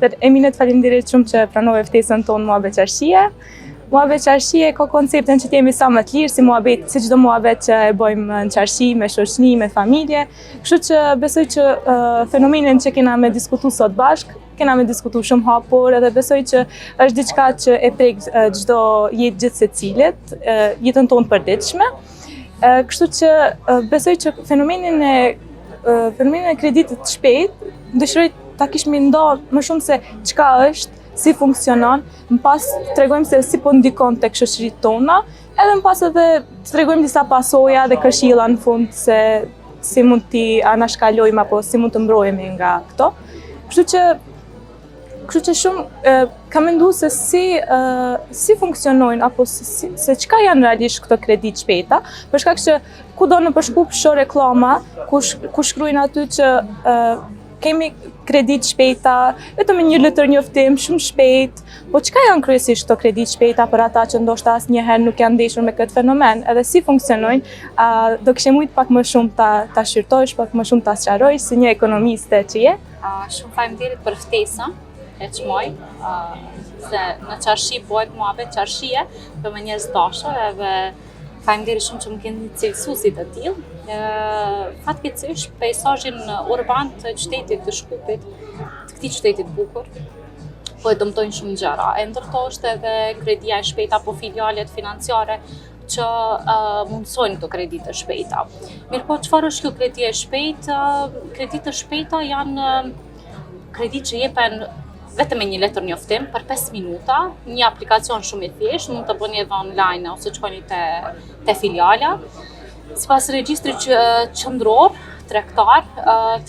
Patjetër, Eminet faleminderit shumë që pranove ftesën tonë Muhabet Qarshie. Muhabet Qarshie ka konceptin që t'jemi sa më të lirë, si çdo muhabet që e bëjmë në Qarshi, me shoqëni, me familje. Kështu që besoj që fenomenin që kena me diskutu sot bashk, kena me diskutu shumë hapur edhe besoj që është diçka që e prek çdo jetë gjithë secilit, jetën tonë përditshme. Kështu që besoj që fenomenin e kreditit shpejt, dëshiroj ta kishmi nda më shumë se çka është, si funksionon, më pas të tregojmë se si po ndikon tek shoqëritë tona, edhe më pas edhe të tregojmë disa pasoja dhe këshilla në fund se si mund t'i anashkalojmë apo si mund të mbrojemi nga këto. Kështu që shumë kam menduar se si funksionojnë apo se çka janë realisht këto kredit shpejta, për shkak që kudo në përshkup shoh reklama ku shkruajnë aty që kemi kredit shpejta, vetëm një letër njoftim shumë shpejt, po çka janë kryesisht këto kredit shpejta për ata që ndoshta asnjëherë nuk janë ndeshur me këtë fenomen, edhe si funksionojnë, do kishe mujt pak më shumë ta shqyrtojsh, pak më shumë ta sqarojsh si një ekonomiste që je. Shumë faleminderit për ftesën e çmoj, se në Qarshi bëhet Muhabet Qarshie për me njerëz dashur edhe faleminderit shumë që më keni cilësuar si të tillë. Fatkeqësisht peizazhin urban të qytetit të Shkupit, të këtij qytetit bukur, po e dëmtojnë shumë gjëra. E ndërto është edhe kredia e shpejta apo filialet financiare që mundsojnë këto kredite e shpejta. Mirë po, çfarë është kjo kredi e shpejtë? Kreditë e shpejta janë kreditë që jepen vetëm me një letër njoftim për 5 minuta, një aplikacion shumë i thjeshtë, mund të bëni edhe online ose të shkoni te filiala. Sipas regjistrit qendror tregtar,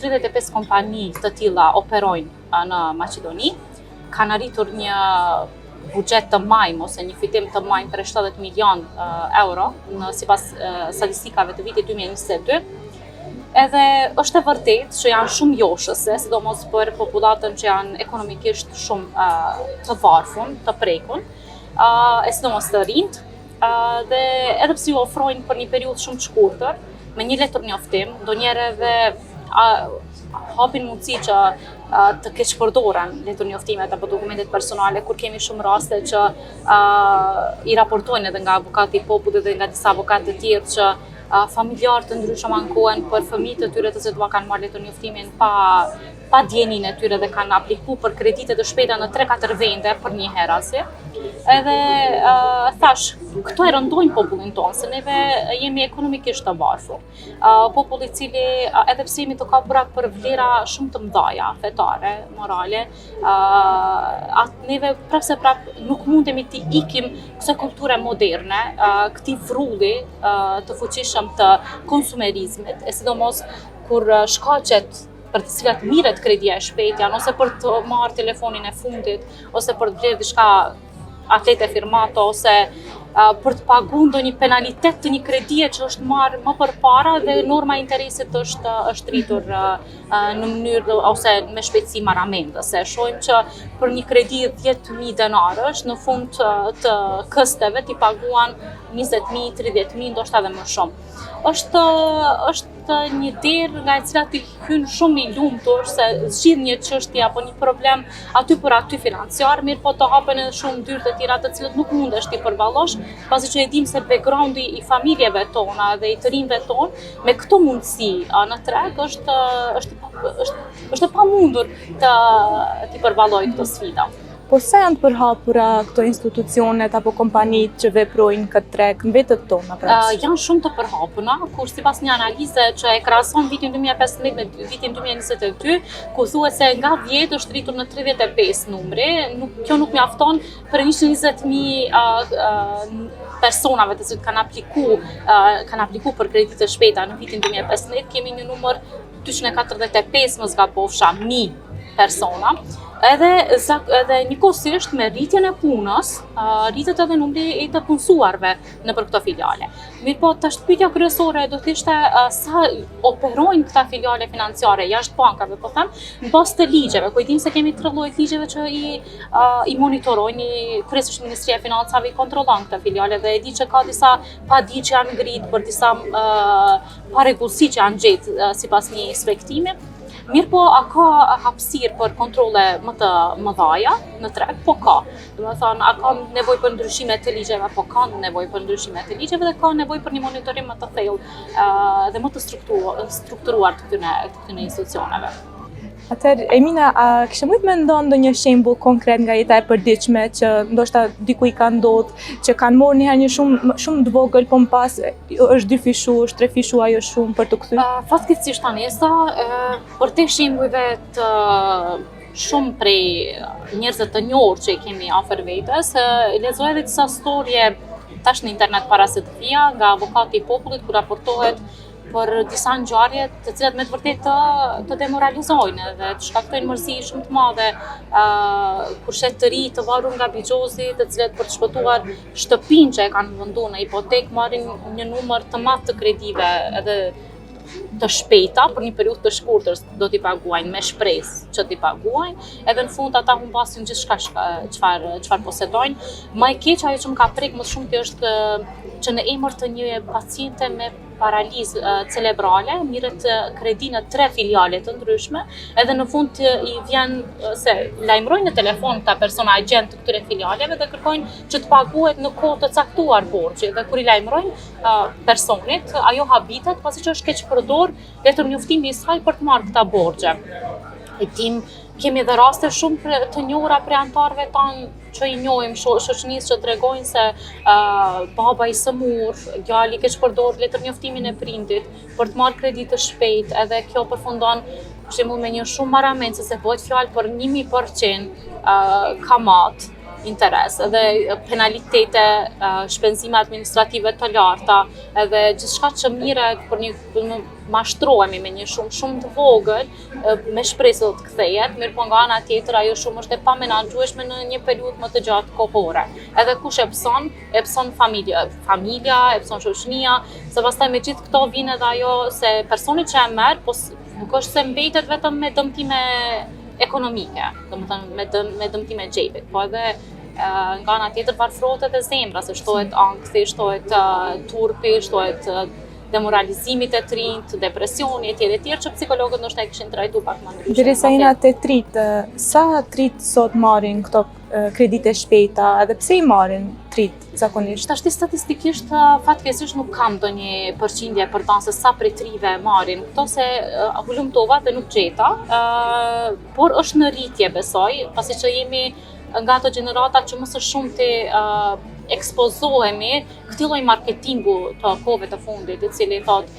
35 kompani të tilla operojnë në Maqedoni, kanë arritur një buxhet të majm ose një fitim të majm për 70 milion euro sipas statistikave të vitit 2022. Edhe është e vërtetë që janë shumë joshëse, sidomos për popullatën që janë ekonomikisht shumë të varfun, të prekun, e sidomos të rinjt, dhe edhe pse ju ofrojnë për një periudhë shumë të shkurtër, me një letër njoftim, ndonjëherë edhe hapin mundësi që të keq përdoren letër njoftimet apo dokumentet personale, kur kemi shumë raste që i raportojnë edhe nga avokati i popullit dhe nga disa avokatë të tjerë që familjarë të ndryshëm ankohen për fëmijët e tyre të cilët kanë marrë letër njoftimin pa djenin e tyre dhe kanë aplikuar për kredite të shpejta në 3-4 vende për një herë. Edhe thash, këto e rëndojnë popullin tonë, se neve jemi ekonomikisht të varfur. Populli i cili edhe pse jemi të kapura për vlera shumë të mëdha, fetare, morale, neve prap nuk mundemi të ikim kësaj kulture moderne, këtij vrulli të fuqishëm të konsumerizmit, e sidomos kur shkaqet për të cilat mirret kredia e shpejtë janë ose për të marrë telefonin e fundit, ose për të blerë diçka atlete firmato, ose për të paguar ndonjë penalitet të një kredie që është marrë më përpara dhe norma e interesit është rritur në mënyrë ose me shpejtësi marramendëse. Shohim që për një kredi 10.000 denarësh në fund të kësteve t'i paguan 20.000, 30.000, ndoshta edhe më shumë. Është një derë nga e cila t'i hyn shumë i lumtur se zgjidh një çështje apo një problem aty për aty financiar, mirë po të hapen edhe shumë dyrë të tjera të cilët nuk mundesh ti përballosh, pasi që e dim se backgroundi i familjeve tona dhe i të rinjve tonë me këto mundësi në treg është e pamundur t'i përballojë këto sfida. Po sa janë të përhapura këto institucionet apo kompanitë që veprojnë këtë treg në vetët tona? Janë shumë të përhapura, kur sipas një analize që e krahason vitin 2015 me vitin 2022, ku thuhet se nga 10 është rritur në 35 numri, kjo nuk mjafton për 120.000 personave të cilët kanë aplikuar për kredite të shpejta në vitin 2015, kemi një numër 245 më zgabofsha 1000 persona. Edhe njëkohësisht me rritjen e punës, rritet edhe numri i të punësuarve nëpër këto filiale. Mirë po, tash pyetja kryesore do të ishte sa operojnë këta filiale financiare jashtë bankave, po them, në bazë të ligjeve, ku i dim se kemi 3 lloje ligjeve që i monitorojnë, kryesisht Ministria e Financave i kontrollon këto filiale dhe e di që ka disa padi që janë ngrit për disa parregullsi që janë gjetë sipas një inspektimi. Mirë po, a ka hapësirë për kontrole më të mëdha në treg? Po ka. Do të thonë, a ka nevojë për ndryshime të ligjeve? Po ka nevojë për ndryshime të ligjeve dhe ka nevojë për një monitorim më të thellë dhe më të strukturuar të këtyre institucioneve. Atëherë, Emina, a kishe mujt me ndonë ndonjë shembull konkret nga jeta e përditshme që ndoshta diku i ka ndodhur, që kanë marrë një herë një shumë të vogël, po më pas është 2 fishu, është 3 fishu ajo shumë për të kthyer? Fatkeqësisht tani, për të shembujve të shumë prej njerëzve të njohur që i kemi afër vetes, lexoj edhe disa storje tash në internet para se të vija nga avokati i popullit kur raportohet për disa ngjarje të cilat me të vërtetë të demoralizojnë dhe të shkaktojnë mërzi shumë të madhe, kur shet të ri të varur nga bigjozi, të cilat për të shpëtuar shtëpinë që e kanë venduar në hipotekë marrin një numër të madh të kredive edhe të shpejta për një periudhë të shkurtër do t'i paguajnë me shpresë që t'i paguajnë, edhe në fund ata humbasin gjithçka çfarë posedojnë. Më e keq ajo që më ka prek më shumë është që në emër të një paciente me paralizë cerebrale mirret kredi në 3 filiale të ndryshme, edhe në fund i vjen se lajmërojnë në telefon këta persona agent të këtyre filialeve dhe kërkojnë që të paguhet në kohë të caktuar borxhi, dhe kur i lajmërojnë personit, ajo habitet pasi që është keq përdor letër njoftimi i saj për të marrë këta borxhe. Kemi edhe raste shumë të njohura prej anëtarëve tanë që i njohim shoqënisë që tregojnë se baba i sëmur, djali keq përdor letër njoftimin e prindit për të marrë kredi të shpejt, edhe kjo përfundon për shembull me një shumë marramencë se bëhet fjalë për 1000% kamat, interes, edhe penalitete, shpenzime administrative të larta, edhe gjithçka që mirret për një mashtrohemi me një shumë të vogël, me shpresë të kthehet, mirë po nga ana tjetër ajo shumë është e pamenaxhueshme në një periudhë më të gjatë kohore. Edhe kush e pson familja, e pson shoqënia, se pastaj me gjithë këto vjen edhe ajo se personi që e merr, po nuk është se mbetet vetëm me dëmtime ekonomike, domethënë me dëmtime xhepi, po edhe nga ana tjetër varfërohet edhe zemra, se shtohet ankthi, shtohet turpi, shtohet demoralizimi të trinjt, depresioni etj që psikologët ndoshta e kishin trajtuar pak më ndryshe. Derisa jena te trit, sa trit sot marrin këto kredite shpejta, edhe pse i marrin trit zakonisht? Tashti statistikisht fatkeqësisht nuk kam ndonjë përqindje për ta se sa prej trive marrin. Këto se hulumtova dhe nuk gjeta, por është në rritje besoj, pasi që jemi nga ato gjenerata që më së shumti ekspozohemi këtij lloji marketingu të kohëve të fundit, i cili thotë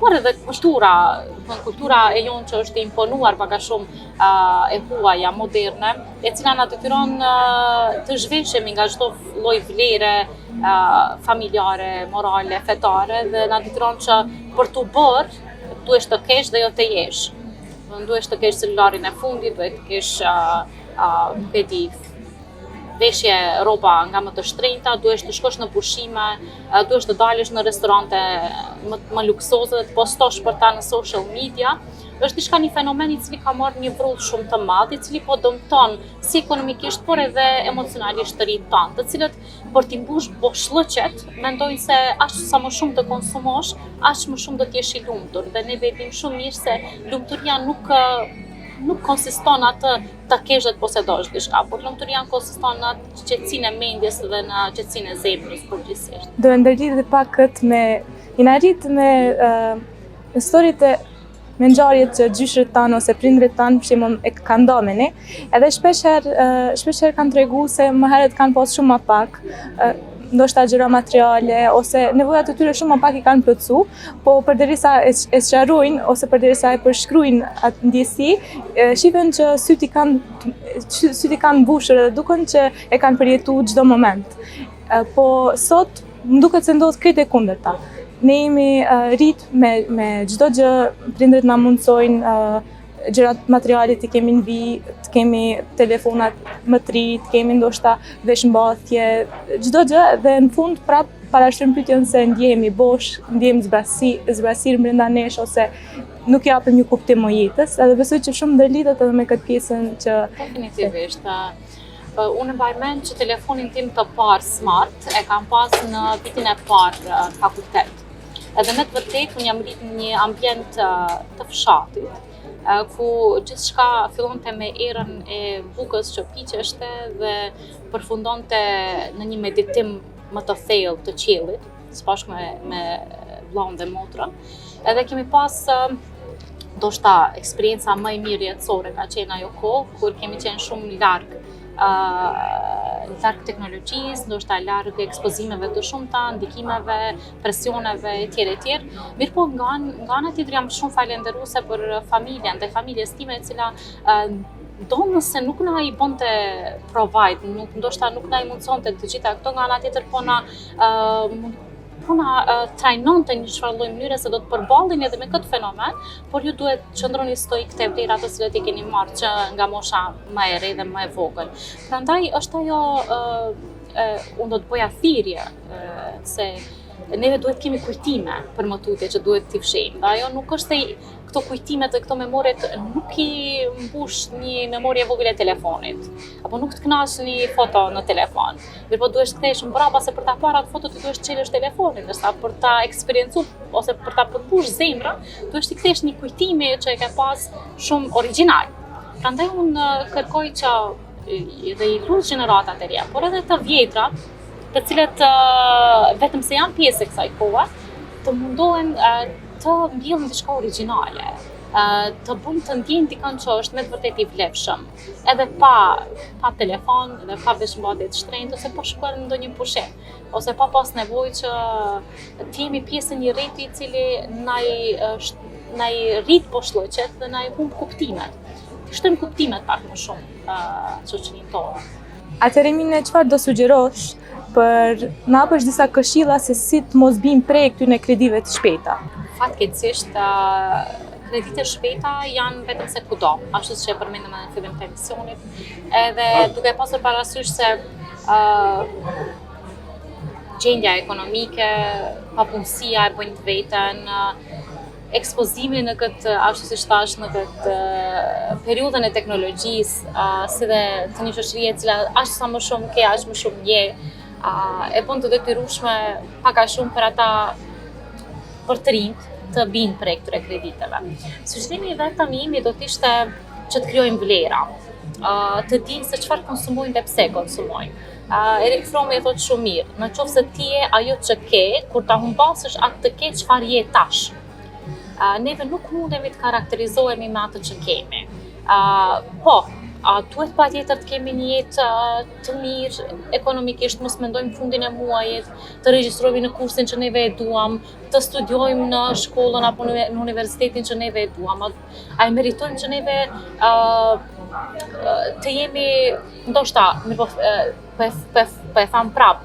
por edhe kultura e jonë që është imponuar pak a shumë e huaja moderne, e cila na detyron të zhveshemi nga çdo lloj vlere familjare, morale, fetare, dhe na detyron që për t'u bërë duhesh të kesh dhe jo të jesh. Duhesh të kesh celularin e fundit, duhet të kesh nuk e di, veshje rroba nga më të shtrenjta, duhesh të shkosh në pushime, duhesh të dalësh në restorante më luksoze dhe të postosh për ta në social media. Është diçka, një fenomen i cili ka marrë një vrull shumë të madh, i cili po dëmton si ekonomikisht por edhe emocionalisht të rinjt tanë, të cilët për t'i mbush boshllëqet mendojnë se aq sa më shumë të konsumosh, aq më shumë do t'jesh i lumtur, dhe ne vedim shumë mirë se lumturia nuk konsiston atë ta kesh dhe të posedosh diçka, por lumturia konsiston në atë qetësinë e mendjes dhe në qetësinë e zemrës përgjithsisht. Do e ndërlidh pak këtë me me historitë me ngjarjet që gjyshët tanë ose prindrit tanë për shembull e kanë ndonë me ne, edhe shpeshherë kanë treguar se më herët kanë pas shumë më pak, ndoshta gjëra materiale ose nevojat e tyre shumë më pak i kanë plotësu, po përderisa e sqarojnë ose përderisa e përshkruajnë atë ndjesi, shifen që syt i kanë mbushur dhe duken që e kanë përjetuar çdo moment. Po sot më duket se ndodh krejt e kundërta. Ne jemi rrit me çdo gjë, prindërit na mundsojnë gjërat materiale të kemi në vijë, të kemi telefonat më të ri, të kemi ndoshta veshmbathje, çdo gjë, dhe në fund prap parashtrojmë pyetjen se ndjehemi bosh, ndjehemi zbrasir brenda nesh ose nuk japim një kuptim më jetës, edhe besoj që shumë ndërlidhet edhe me këtë pjesën që definitivisht. Unë mbaj mend që telefonin tim të parë smart e kam pas në vitin e parë fakultet. Edhe me të vërtetë unë jam rritur në një ambient të fshatit, ku gjithçka fillonte me erën e bukës që piqeshte dhe përfundonte në një meditim më të thellë të qiellit, së bashku me vllaun dhe motrën. Edhe kemi pas ndoshta eksperienca më e mirë jetësore ka qenë ajo kohë kur kemi qenë shumë larg teknologjisë, ndoshta larg ekspozimeve të shumta, ndikimeve, presioneve etj. Mirë po nga ana tjetër jam shumë falenderuese për familjen dhe familjes time e cila domosë nuk na i bonte provide, ndoshta nuk na i mundsonte të gjitha këto, nga ana tjetër po na trajnonte një çfarë lloj mënyre se do të përballin edhe me këtë fenomen, por ju duhet qëndroni stoik te vlerat të cilat i keni marrë që nga mosha më e re dhe më e vogël. Prandaj është ajo unë do të bëja thirrje se neve duhet kemi kujtime për më tutje që duhet t'i fshejmë. Dhe ajo nuk është se këto kujtimet dhe këto memoret nuk i mbush një memorje vogël e telefonit, apo nuk të kënaq një foto në telefon. Mirë po duhesh të kthesh mbrapa se për ta parë atë foto ti duhesh të çelësh telefonin, ndërsa për ta eksperiencuar ose për ta përpush zemrën, duhesh të kthesh një kujtimi që e ke pas shumë origjinal. Prandaj unë kërkoj që dhe i lutem gjeneratat e reja, por edhe të vjetra, të cilët vetëm se janë pjesë e kësaj kohe, të mundohen të mbjellin diçka origjinale, të bëjnë të ndjejnë dikën që është me të vërtetë i vlefshëm, edhe pa telefon, edhe pa veshmbathje të shtrenjtë, ose pa shkuar në ndonjë pushim, ose pa pas nevojë që të jemi pjesë e një rrjeti i cili na i rrit poshllëqet dhe na i humb kuptimet. Shtojmë kuptimet pak më shumë shoqërinë tonë. Atëherë Mine, çfarë do sugjerosh për na hapësh disa këshilla se si të mos bijmë prej këtyre kredive të shpejta? Fatkeqësisht, kreditet shpejta janë vetëm se kudo, ashtu siç e përmendëm në fillim të emisionit, edhe duke pasur parasysh se gjendja ekonomike, papunësia e bën të veten, ekspozimi në këtë, ashtu siç thash, në këtë periudhën e teknologjisë, si dhe të një shoqërie e cila aq sa më shumë ke, aq më shumë je, e bën të detyrueshme pak a shumë për ata për të rinjt të binë prej këtyre krediteve. Sugjerimi vetëm imi do të ishte që të krijojmë vlera, të dimë se çfarë konsumojmë dhe pse konsumojmë. Erik Fromm e thotë shumë mirë, në qoftë se ti je ajo që ke, kur ta humbasësh atë të ke çfarë je tash. Neve nuk mundemi të karakterizohemi me atë që kemi. Po, duhet patjetër të kemi një jetë të mirë ekonomikisht, mos mendojmë fundin e muajit, të regjistrojmë në kursin që neve e duam, të studiojmë në shkollën apo në universitetin që neve e duam. A e meritojmë që neve të jemi, ndoshta, po e tham prap,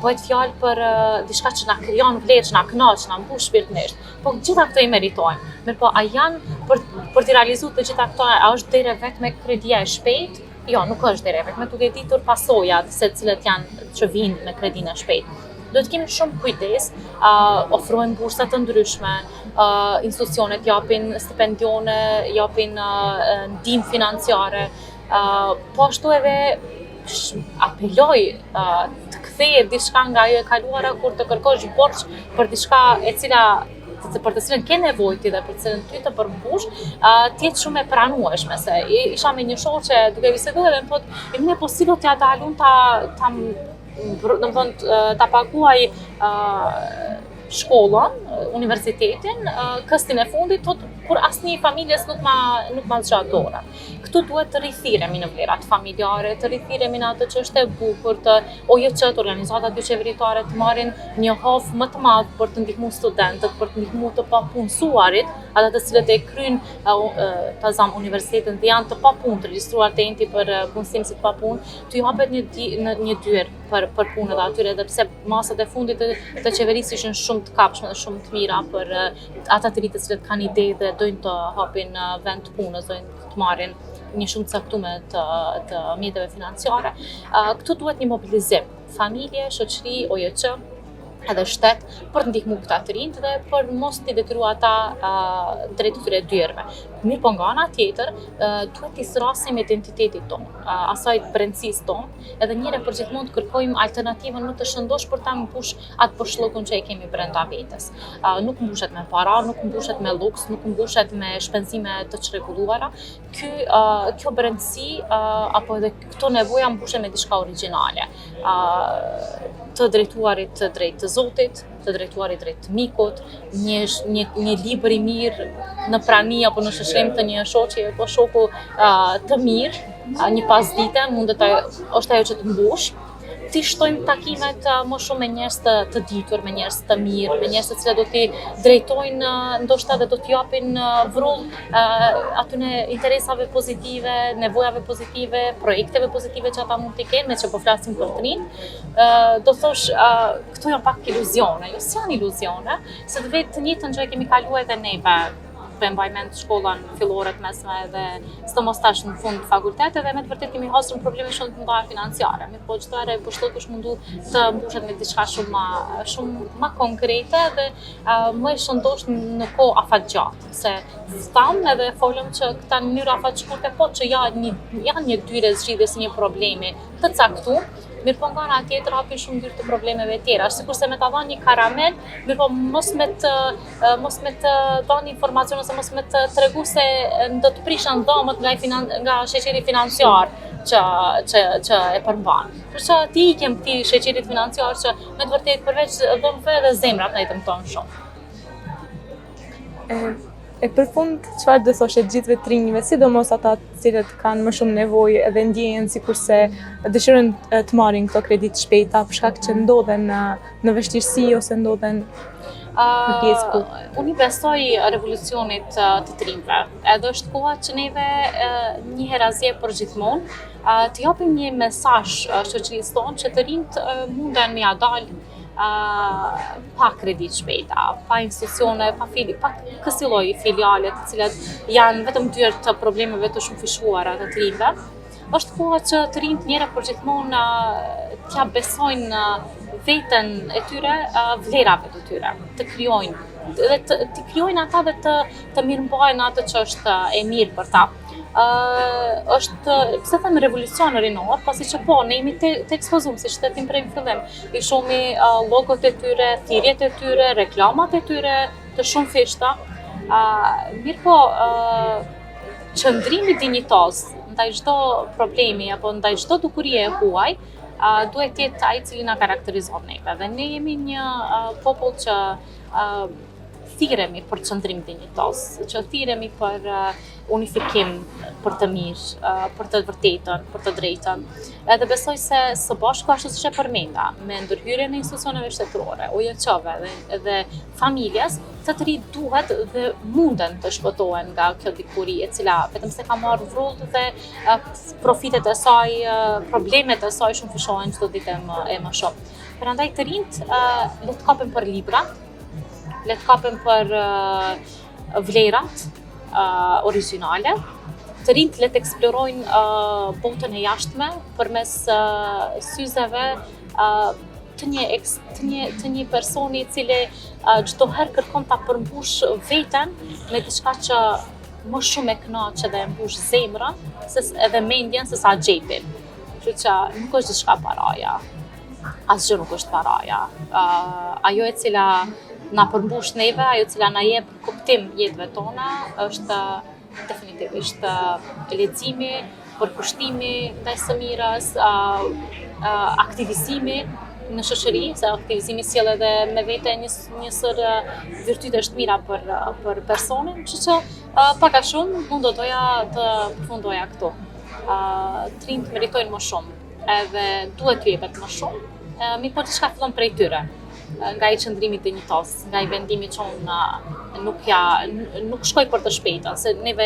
bëhet fjalë për diçka që na krijon vlerë, që na kënaq, që na mbush shpirtërisht. Po gjitha këto i meritojmë. Mirë po, a janë për të realizuar të gjitha këto, a është deri vetëm me kredia e shpejtë? Jo, nuk është deri vetëm, duke ditur pasojat se cilët janë që vinë me kredinë e shpejtë. Do të kemi shumë kujdes, ofrojnë bursa të ndryshme, institucionet japin stipendione, japin ndihmë financiare, po ashtu edhe apeloj të kthehet diçka nga ajo e kaluara kur të kërkosh borx për diçka e cila për të cilën ke nevojë ti dhe për të cilën ty të përmbush, të jetë shumë e pranueshme. Se isha me një shoqe duke biseduar dhe më thotë, "Ne po si do t'ja dalun ta paguaj shkollën, universitetin, këstin e fundit, kur asnjë familjes nuk ma zgjat dora." Këtu duhet të rithiremi në vlerat familjare, të rithiremi në atë që është e bukur, të OJC-t, organizatat qeveritare të marrin një hof më të madh për të ndihmuar studentët, për të ndihmuar të papunësuarit, ata të cilët e kryjnë universitetin dhe janë të papunë, të regjistruar te enti për punësim si të papunë, të japet një dyer për punët atyre, dhe pse masat e fundit të qeverisë ishin shumë të kapshme dhe shumë të mira për ata të rinj të cilët kanë ide dhe dojnë të hapin vend të punës, dojnë të marrin një shumë caktuar të mjeteve financiare. Këtu duhet një mobilizim, familje, shoqëri, OJC, edhe shtet për të ndihmu këta të rinjt dhe për mos t'i detyru ata drejt këtyre dyerve. Mirë po nga ana tjetër, duhet t'i srasim identitetit tonë, asaj brendësisë tonë, edhe njëre për gjithmonë të kërkojmë alternativën më të shëndosh për ta mbush atë përshllokun që e kemi brenda vetes. Nuk mbushet me para, nuk mbushet me luks, nuk mbushet me shpenzime të çrregulluara. Kjo brendësi apo edhe këto nevoja mbushen me diçka origjinale. Të drejtuarit drejt të Zotit, të drejtuarit drejt mikut, një libër i mirë në prani apo në shoqërim të një shoqe apo shoku të mirë, një pasdite është ajo që të mbush. Ti shtojmë takimet më shumë me njerëz të ditur, me njerëz të mirë, me njerëz të cilët do t'i drejtojnë, ndoshta dhe do t'i japin vrull atyne interesave pozitive, nevojave pozitive, projekteve pozitive që ata mund t'i kenë, me që po flasim për të rinj. Do thosh, këto janë pak iluzione, jo s'janë iluzione, se të vetë të njëjtën gjë kemi kaluar edhe neve. Mbajmend shkollën fillore, të mesme dhe sidomos tash në fund fakulteteve, me të vërtetë kemi hasur probleme shumë të mëdha financiare. Mirë po çdo herë përshtatësh është mundu të mbushet me diçka shumë më konkrete dhe më e shëndosh në kohë afatgjatë. Se thamë edhe folëm që këta në mënyrë afatshkurte po që janë një dyre zgjidhjes së një problemi të caktuar. Mirë po nga ana tjetër hapin shumë dyrë të problemeve tjera. Sikurse me ta dhënë një karamel, mirë po mos me të dhënë informacion ose mos me të tregu se do të prishën dhomët nga sheqeri financiar që e përmban. Për që ti ikem këtij sheqerit financiar që me të vërtetë përveç dhomëve edhe zemrat na i dëmton shumë. E për fund, çfarë do thoshe gjithëve të rinjve, sidomos ata të cilët kanë më shumë nevojë edhe ndjehen sikurse dëshirojnë të marrin këto kredit shpejta për shkak që ndodhen në vështirësi ose ndodhen në pjesë. Unë i besoj revolucionit të rinjve. Edhe është koha që neve një herë asgjë për gjithmonë të japim një mesazh shoqërisë tonë që të rinjt munden me ia dalë pa kredit shpejta, pa institucione, pa kësaj lloji filiale të cilat janë vetëm dyert të problemeve të shumë fishuara të rinjve. Është koha që të rinjt njëra për gjithmonë t'ia besojnë veten e tyre, vlerave të tyre, të krijojnë dhe të krijojnë ata dhe të mirëmbajnë atë që është e mirë për ta. Pse them revolucion rinor, pasi që po, ne jemi të ekspozuar, si që të prej në fillim. I shohmi logot e tyre, thirrjet e tyre, reklamat e tyre, të shumë fishta. Mirë po, qëndrimi dinjitoz ndaj çdo problemi apo ndaj çdo dukurie e huaj, duhet të jetë ai i cili na karakterizon neve. Dhe ne jemi një popull që thirremi për qëndrim dinjitoz, që thirremi për unifikim, për të mirë, për të vërtetën, për të drejtën. Edhe besoj se së bashku ashtu siç e përmenda, me ndërhyrjen e institucioneve shtetërore, OJQ-ve dhe familjes, të rinjt duhet dhe munden të shpëtohen nga kjo dikuri e cila vetëm se ka marrë vrull dhe profitet e saj, problemet e saj shumë fishohen çdo ditë e më shumë. Prandaj të rinjt le të kapen për libra, le të kapen për vlerat origjinale, të rinjt le të eksplorojnë botën e jashtme përmes syzeve të një personi i cili çdo herë kërkon ta përmbush veten me diçka që më shumë e kënaq dhe e mbush zemrën edhe mendjen se sa xhepin. Kështu që nuk është diçka paraja. Asgjë nuk është paraja. Ajo e cila na përmbush neve, ajo cila na jep kuptim jetëve tona, është definitivisht leximi, përkushtimi ndaj së mirës, aktivizimi në shoqëri, se aktivizimi sjell edhe me vete një sër virtytesh të mira për personin, kështu që pak a shumë unë do doja të përfundoja këtu. Të rinjt meritojnë më shumë, edhe duhet t'ju jepet më shumë, mirë po diçka fillon prej tyre. Nga i qëndrimi dinjitoz, nga i vendimi që unë nuk shkoj për të shpejta, se neve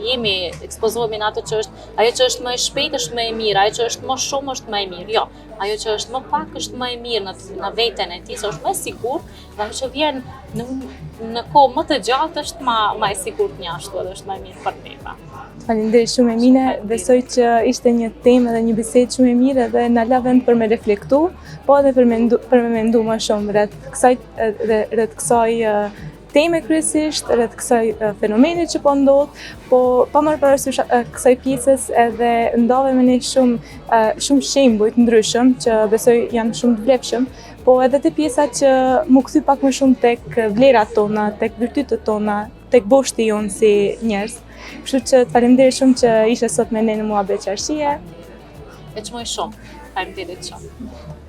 jemi ekspozohemi në ato që ajo që është më e shpejtë është më e mirë, ajo që është më shumë është më e mirë. Jo, ajo që është më pak është më e mirë në veten e tij, është më e sigurt, dhe ajo që vjen në kohë më të gjatë është më e sigurt njashtu edhe është më e mirë për neve. Faleminderit shumë Emine, besoj që ishte një temë dhe një bisedë shumë e mirë dhe na la vend për me reflektu, po edhe për me mendu më shumë rreth kësaj teme kryesisht, rreth kësaj fenomeni që po ndodh, po pa marrë parasysh kësaj pjesës edhe ndodhe me ne shumë shembuj të ndryshëm që besoj janë shumë të vlefshëm, po edhe të pjesa që mu kthy pak më shumë tek vlerat tona, tek virtytet tona, tek boshti jonë si njerëz. Kështu që të faleminderit shumë që ishe sot me ne në Muhabet Qarshie. Veç më shumë. Faleminderit shumë.